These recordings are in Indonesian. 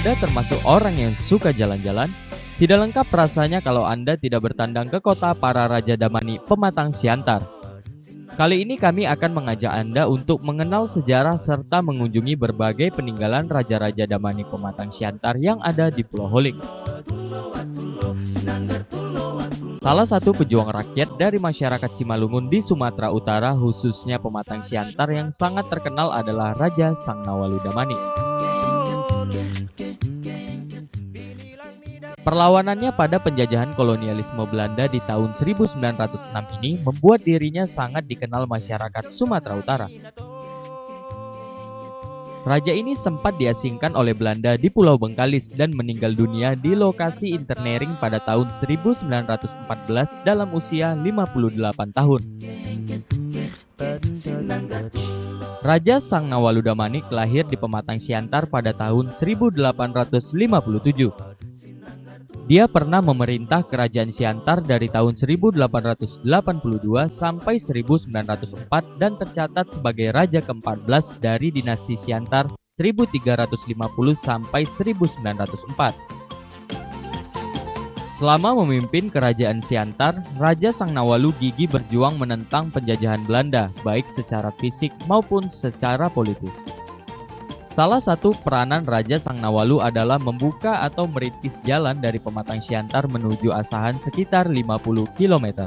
Anda termasuk orang yang suka jalan-jalan? Tidak lengkap rasanya kalau Anda tidak bertandang ke kota para Raja Damani Pematang Siantar. Kali ini kami akan mengajak Anda untuk mengenal sejarah serta mengunjungi berbagai peninggalan Raja-Raja Damani Pematang Siantar yang ada di Pulau Holing. Salah satu pejuang rakyat dari masyarakat Simalungun di Sumatera Utara, khususnya Pematang Siantar yang sangat terkenal adalah Raja Sangnawalu Damani. Perlawanannya pada penjajahan kolonialisme Belanda di tahun 1906 ini membuat dirinya sangat dikenal masyarakat Sumatera Utara. Raja ini sempat diasingkan oleh Belanda di Pulau Bengkalis dan meninggal dunia di lokasi internering pada tahun 1914 dalam usia 58 tahun. Raja Sangnawalu Damani lahir di Pematang Siantar pada tahun 1857. Dia pernah memerintah kerajaan Siantar dari tahun 1882 sampai 1904 dan tercatat sebagai raja ke-14 dari dinasti Siantar 1350 sampai 1904. Selama memimpin kerajaan Siantar, Raja Sangnawalu gigih berjuang menentang penjajahan Belanda, baik secara fisik maupun secara politis. Salah satu peranan Raja Sangnawalu adalah membuka atau merintis jalan dari Pematang Siantar menuju Asahan sekitar 50 km.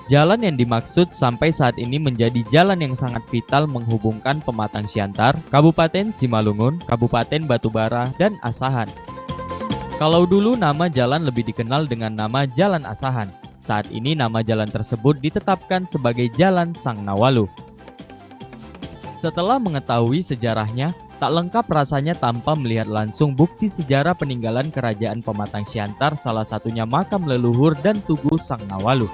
Jalan yang dimaksud sampai saat ini menjadi jalan yang sangat vital menghubungkan Pematang Siantar, Kabupaten Simalungun, Kabupaten Batubara, dan Asahan. Kalau dulu nama jalan lebih dikenal dengan nama Jalan Asahan, saat ini nama jalan tersebut ditetapkan sebagai Jalan Sangnawalu. Setelah mengetahui sejarahnya, tak lengkap rasanya tanpa melihat langsung bukti sejarah peninggalan kerajaan Pematang Siantar, salah satunya makam leluhur dan tugu Sangnawalu.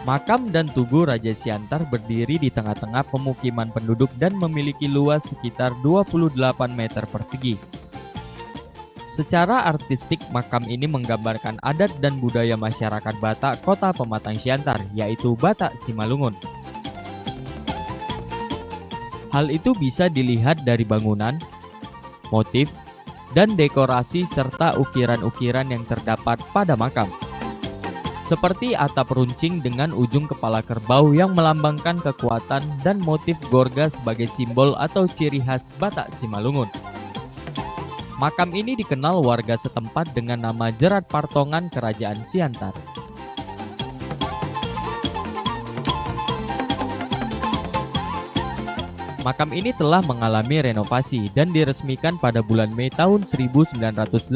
Makam dan tugu Raja Siantar berdiri di tengah-tengah pemukiman penduduk dan memiliki luas sekitar 28 meter persegi. Secara artistik, makam ini menggambarkan adat dan budaya masyarakat Batak Kota Pematang Siantar, yaitu Batak Simalungun. Hal itu bisa dilihat dari bangunan, motif, dan dekorasi serta ukiran-ukiran yang terdapat pada makam. Seperti atap runcing dengan ujung kepala kerbau yang melambangkan kekuatan dan motif gorga sebagai simbol atau ciri khas Batak Simalungun. Makam ini dikenal warga setempat dengan nama Jerat Partongan Kerajaan Siantar. Makam ini telah mengalami renovasi dan diresmikan pada bulan Mei tahun 1982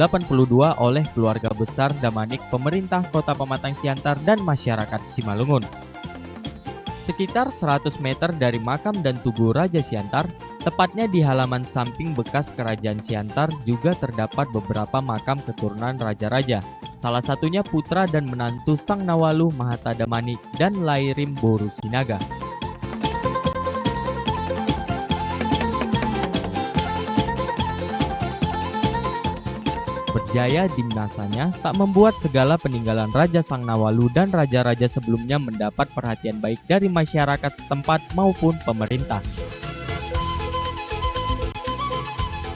oleh keluarga besar Damanik, pemerintah Kota Pematang Siantar, dan masyarakat Simalungun. Sekitar 100 meter dari makam dan tugu Raja Siantar, tepatnya di halaman samping bekas kerajaan Siantar, juga terdapat beberapa makam keturunan raja-raja, salah satunya putra dan menantu Sangnawalu Mahata Damani dan Lairim Boru Sinaga. Berjaya di masanya tak membuat segala peninggalan Raja Sangnawalu dan raja-raja sebelumnya mendapat perhatian baik dari masyarakat setempat maupun pemerintah.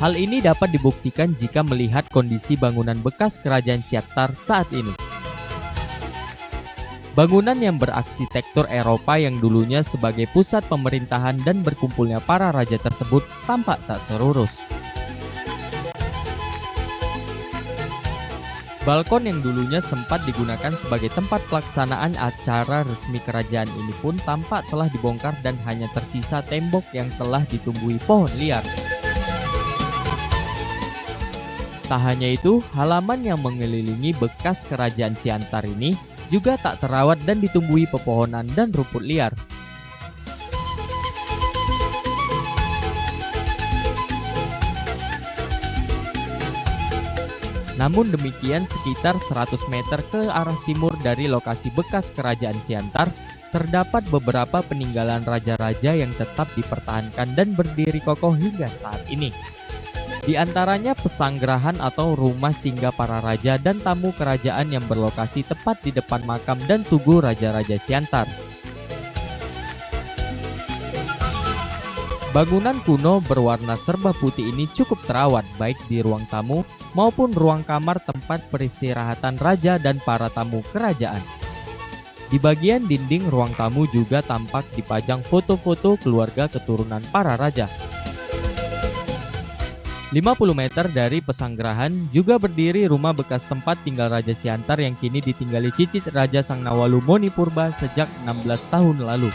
Hal ini dapat dibuktikan jika melihat kondisi bangunan bekas kerajaan Siantar saat ini. Bangunan yang berarsitektur Eropa yang dulunya sebagai pusat pemerintahan dan berkumpulnya para raja tersebut tampak tak terurus. Balkon yang dulunya sempat digunakan sebagai tempat pelaksanaan acara resmi kerajaan ini pun tampak telah dibongkar dan hanya tersisa tembok yang telah ditumbuhi pohon liar. Tak hanya itu, halaman yang mengelilingi bekas kerajaan Siantar ini juga tak terawat dan ditumbuhi pepohonan dan rumput liar. Namun demikian, sekitar 100 meter ke arah timur dari lokasi bekas kerajaan Siantar, terdapat beberapa peninggalan raja-raja yang tetap dipertahankan dan berdiri kokoh hingga saat ini. Di antaranya pesanggerahan atau rumah singgah para raja dan tamu kerajaan yang berlokasi tepat di depan makam dan tugu raja-raja Siantar. Bangunan kuno berwarna serba putih ini cukup terawat baik di ruang tamu maupun ruang kamar tempat peristirahatan raja dan para tamu kerajaan. Di bagian dinding ruang tamu juga tampak dipajang foto-foto keluarga keturunan para raja. 50 meter dari pesanggerahan juga berdiri rumah bekas tempat tinggal Raja Siantar yang kini ditinggali cicit Raja Sangnawalu Monipurba sejak 16 tahun lalu.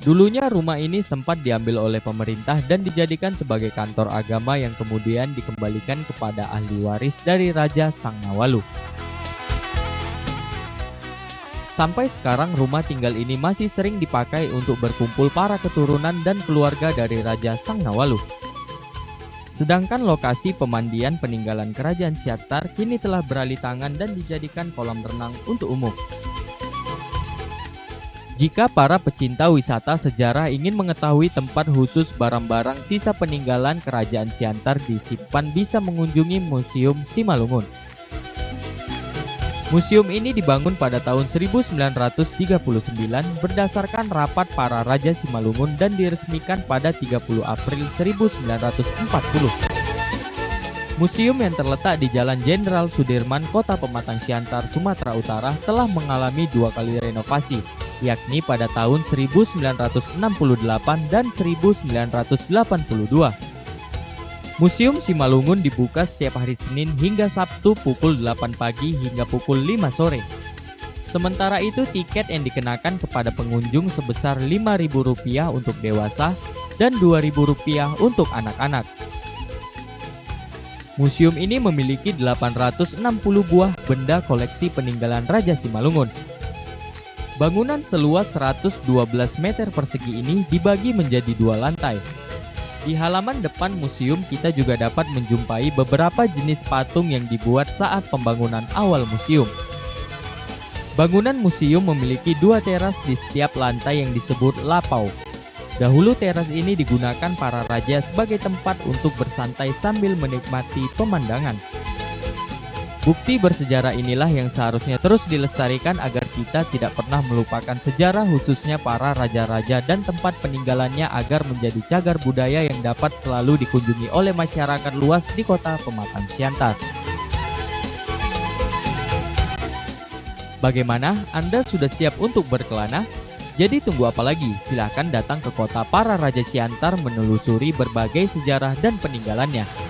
Dulunya rumah ini sempat diambil oleh pemerintah dan dijadikan sebagai kantor agama yang kemudian dikembalikan kepada ahli waris dari Raja Sangnawalu. Sampai sekarang rumah tinggal ini masih sering dipakai untuk berkumpul para keturunan dan keluarga dari Raja Sangnawalu. Sedangkan lokasi pemandian peninggalan Kerajaan Siantar kini telah beralih tangan dan dijadikan kolam renang untuk umum. Jika para pecinta wisata sejarah ingin mengetahui tempat khusus barang-barang sisa peninggalan Kerajaan Siantar disimpan, bisa mengunjungi Museum Simalungun. Museum ini dibangun pada tahun 1939 berdasarkan rapat para Raja Simalungun dan diresmikan pada 30 April 1940. Museum yang terletak di Jalan Jenderal Sudirman, Kota Pematang Siantar, Sumatera Utara telah mengalami 2 kali renovasi, yakni pada tahun 1968 dan 1982. Museum Simalungun dibuka setiap hari Senin hingga Sabtu pukul 8 pagi hingga pukul 5 sore. Sementara itu tiket yang dikenakan kepada pengunjung sebesar Rp5.000 untuk dewasa dan Rp2.000 untuk anak-anak. Museum ini memiliki 860 buah benda koleksi peninggalan Raja Simalungun. Bangunan seluas 112 meter persegi ini dibagi menjadi 2 lantai. Di halaman depan museum kita juga dapat menjumpai beberapa jenis patung yang dibuat saat pembangunan awal museum. Bangunan museum memiliki 2 teras di setiap lantai yang disebut lapau. Dahulu teras ini digunakan para raja sebagai tempat untuk bersantai sambil menikmati pemandangan. Bukti bersejarah inilah yang seharusnya terus dilestarikan agar kita tidak pernah melupakan sejarah, khususnya para raja-raja dan tempat peninggalannya, agar menjadi cagar budaya yang dapat selalu dikunjungi oleh masyarakat luas di Kota Pematang Siantar. Bagaimana? Anda sudah siap untuk berkelana? Jadi tunggu apa lagi? Silahkan datang ke kota para Raja Siantar menelusuri berbagai sejarah dan peninggalannya.